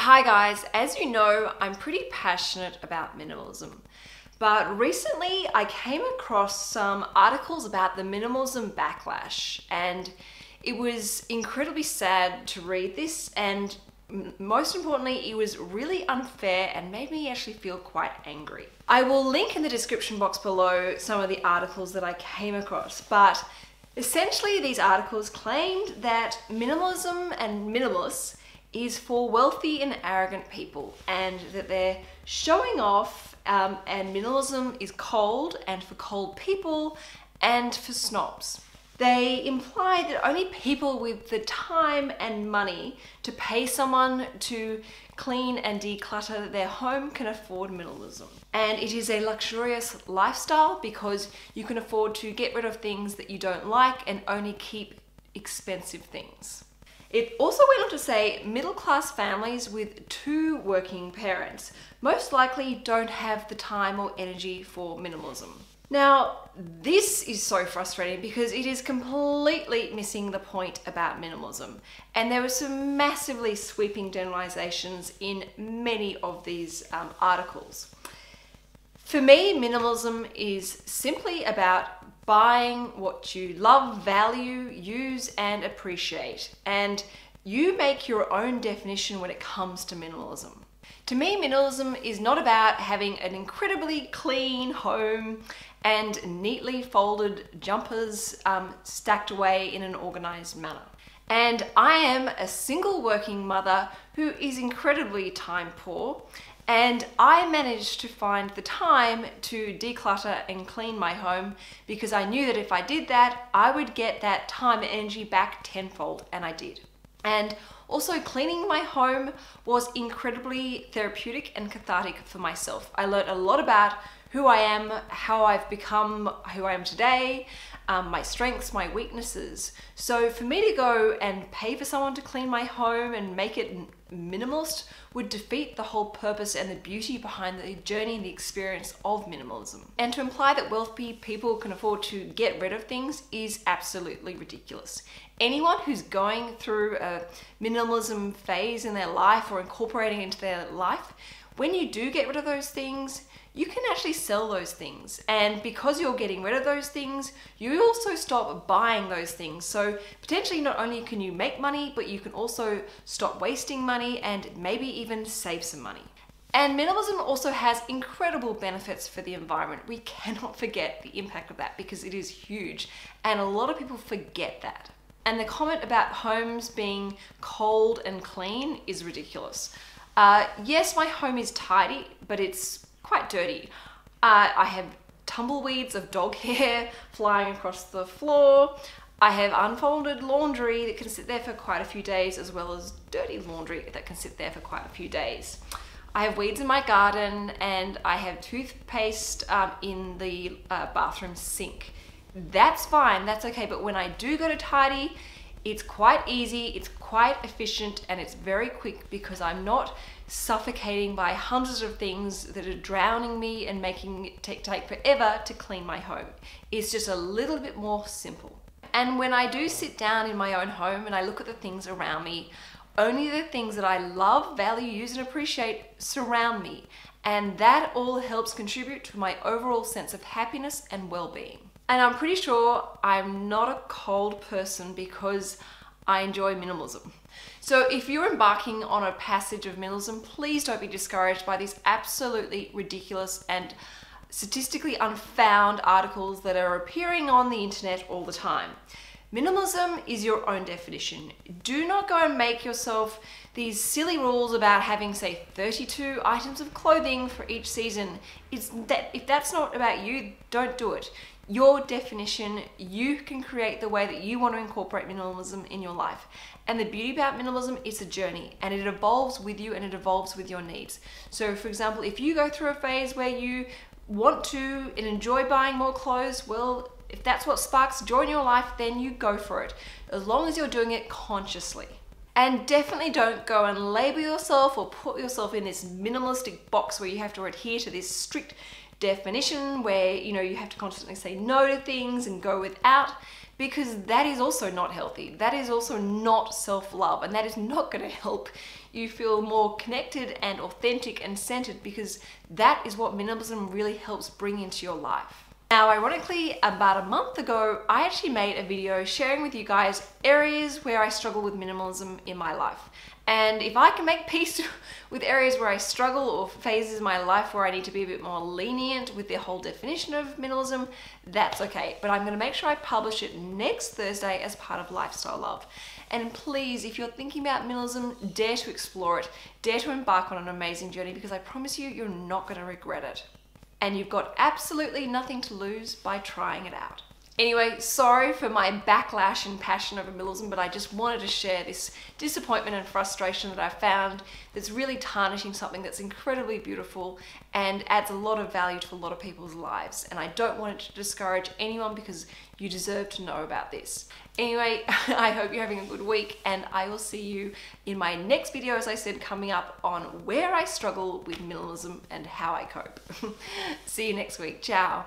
Hi guys, as you know, I'm pretty passionate about minimalism, but recently I came across some articles about the minimalism backlash, and it was incredibly sad to read this, and most importantly, it was really unfair and made me actually feel quite angry. I will link in the description box below some of the articles that I came across, but essentially these articles claimed that minimalism and minimalists is for wealthy and arrogant people, and that they're showing off, and minimalism is cold and for cold people and for snobs. They imply that only people with the time and money to pay someone to clean and declutter their home can afford minimalism. And it is a luxurious lifestyle because you can afford to get rid of things that you don't like and only keep expensive things. It also went on to say middle-class families with two working parents most likely don't have the time or energy for minimalism. Now, this is so frustrating because it is completely missing the point about minimalism. And there were some massively sweeping generalizations in many of these articles. For me, minimalism is simply about buying what you love, value, use, and appreciate. And you make your own definition when it comes to minimalism. To me, minimalism is not about having an incredibly clean home and neatly folded jumpers stacked away in an organized manner. And I am a single working mother who is incredibly time poor, and I managed to find the time to declutter and clean my home because I knew that if I did that, I would get that time and energy back tenfold, and I did. And also, cleaning my home was incredibly therapeutic and cathartic for myself. I learned a lot about who I am, how I've become who I am today, my strengths, my weaknesses. So for me to go and pay for someone to clean my home and make it minimalist would defeat the whole purpose and the beauty behind the journey and the experience of minimalism. And to imply that wealthy people can afford to get rid of things is absolutely ridiculous. Anyone who's going through a minimalism phase in their life or incorporating it into their life, when you do get rid of those things, you can actually sell those things. And because you're getting rid of those things, you also stop buying those things. So potentially not only can you make money, but you can also stop wasting money and maybe even save some money. And minimalism also has incredible benefits for the environment. We cannot forget the impact of that because it is huge. And a lot of people forget that. And the comment about homes being cold and clean is ridiculous. Yes, my home is tidy, but it's quite dirty. I have tumbleweeds of dog hair flying across the floor. I have unfolded laundry that can sit there for quite a few days, as well as dirty laundry that can sit there for quite a few days. I have weeds in my garden, and I have toothpaste in the bathroom sink. That's fine, that's okay, but when I do go to tidy, it's quite easy, it's quite efficient, and it's very quick because I'm not suffocating by hundreds of things that are drowning me and making it take forever to clean my home. It's just a little bit more simple. And when I do sit down in my own home and I look at the things around me, only the things that I love, value, use, and appreciate surround me. And that all helps contribute to my overall sense of happiness and well-being. And I'm pretty sure I'm not a cold person because I enjoy minimalism. So if you're embarking on a passage of minimalism, please don't be discouraged by these absolutely ridiculous and statistically unfound articles that are appearing on the internet all the time. Minimalism is your own definition. Do not go and make yourself these silly rules about having, say, 32 items of clothing for each season. If that's not about you, don't do it. Your definition, you can create the way that you want to incorporate minimalism in your life. And the beauty about minimalism, it's a journey, and it evolves with you and it evolves with your needs. So for example, if you go through a phase where you want to and enjoy buying more clothes, well, if that's what sparks joy in your life, then you go for it, as long as you're doing it consciously. And definitely don't go and label yourself or put yourself in this minimalistic box where you have to adhere to this strict definition where you have to constantly say no to things and go without, because that is also not healthy. That is also not self-love, and that is not going to help you feel more connected and authentic and centered, because that is what minimalism really helps bring into your life. Now, ironically, about a month ago, I actually made a video sharing with you guys areas where I struggle with minimalism in my life. And if I can make peace with areas where I struggle or phases in my life where I need to be a bit more lenient with the whole definition of minimalism, that's okay. But I'm going to make sure I publish it next Thursday as part of Lifestyle Love. And please, if you're thinking about minimalism, dare to explore it. Dare to embark on an amazing journey, because I promise you, you're not going to regret it. And you've got absolutely nothing to lose by trying it out. Anyway, sorry for my backlash and passion over minimalism, but I just wanted to share this disappointment and frustration that I found that's really tarnishing something that's incredibly beautiful and adds a lot of value to a lot of people's lives. And I don't want it to discourage anyone, because you deserve to know about this. Anyway, I hope you're having a good week, and I will see you in my next video, as I said, coming up on where I struggle with minimalism and how I cope. See you next week. Ciao.